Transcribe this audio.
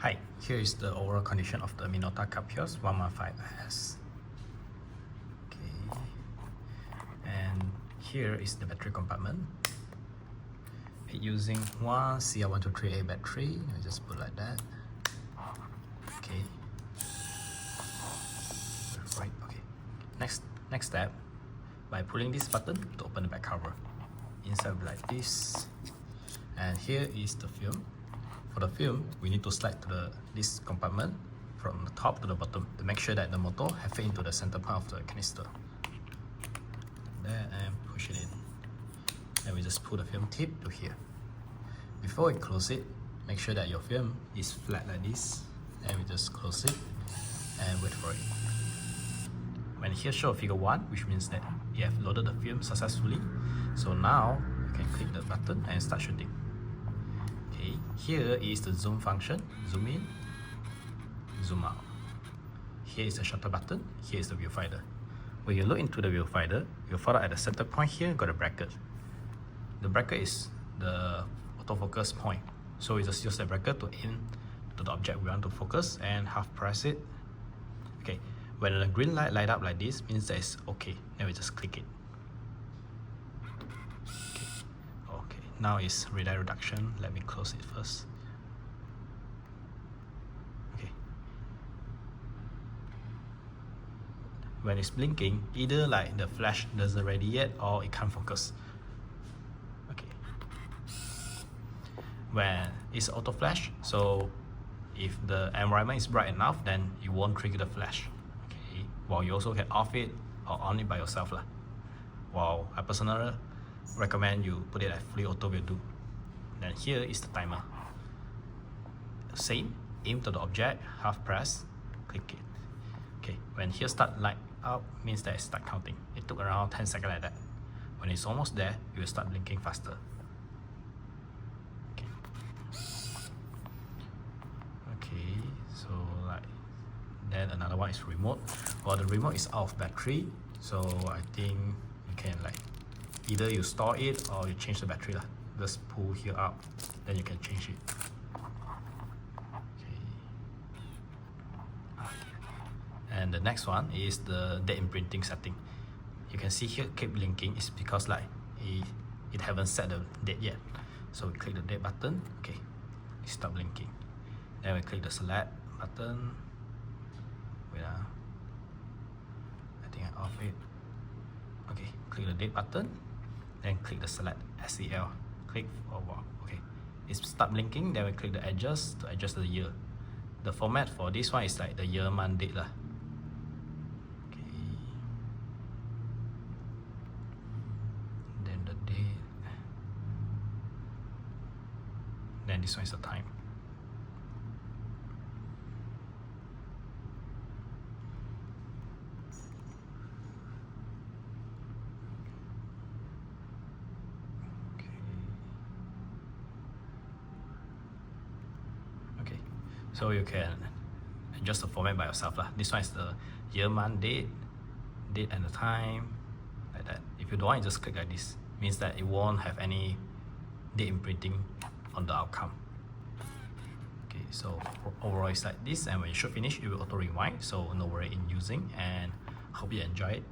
Hi, here is the overall condition of the Minolta Capios 115S. Okay, and here is the battery compartment. Using one CR123A battery, I just put like that. Okay. Right. Okay. Next step, by pulling this button to open the back cover. Inside will be like this, and here is the film. For the film, we need to slide to this compartment from the top to the bottom to make sure that the motor has fit into the center part of the canister. There, and push it in. Then we just pull the film tip to here. Before we close it, make sure that your film is flat like this. And we just close it and wait for it. When here show figure 1, which means that you have loaded the film successfully. So now you can click the button and start shooting. Okay, here is the zoom function. Zoom in, zoom out. Here is the shutter button. Here is the viewfinder. When you look into the viewfinder, you'll find out at the center point here got a bracket. The bracket is the autofocus point. So we just use the bracket to aim to the object we want to focus and half press it. Okay, when the green light light up like this, means that it's okay. Then we just click it. Okay, now it's red light reduction. Let me close it first. Okay. When it's blinking, either like the flash doesn't ready yet or it can't focus. Okay. When it's auto flash, so if the environment is bright enough, then it won't trigger the flash. Okay. While you also can off it or on it by yourself lah. While I personally recommend you put it at fully auto will do. Then here is the timer. Same, aim to the object, half press, click it. Okay, when here start light up, means that it start counting. It took around 10 seconds like that. When it's almost there, you will start blinking faster. Okay. Okay, so like then another one is remote. Well, the remote is out of battery, so I think you can like either you store it or you change the battery lah. Just pull here up, then you can change it. Okay. And the next one is the date imprinting setting. You can see here keep blinking is because like it haven't set the date yet. So we click the date button. Okay, it stop blinking. Then we click the select button. Wait, I think I off it. Okay, click the date button. Then click the select SEL. Click forward. Okay, it's start blinking. Then we click the adjust to adjust the year. The format for this one is like the year, month, date lah. Okay. Then the date. Then this one is the time. So you can adjust the format by yourself lah. This one is the year, month, date and the time, like that. If you don't want, you just click like this. Means that it won't have any date imprinting on the outcome. Okay, so overall it's like this, and when you should finish, it will auto rewind. So no worry in using, and hope you enjoy it.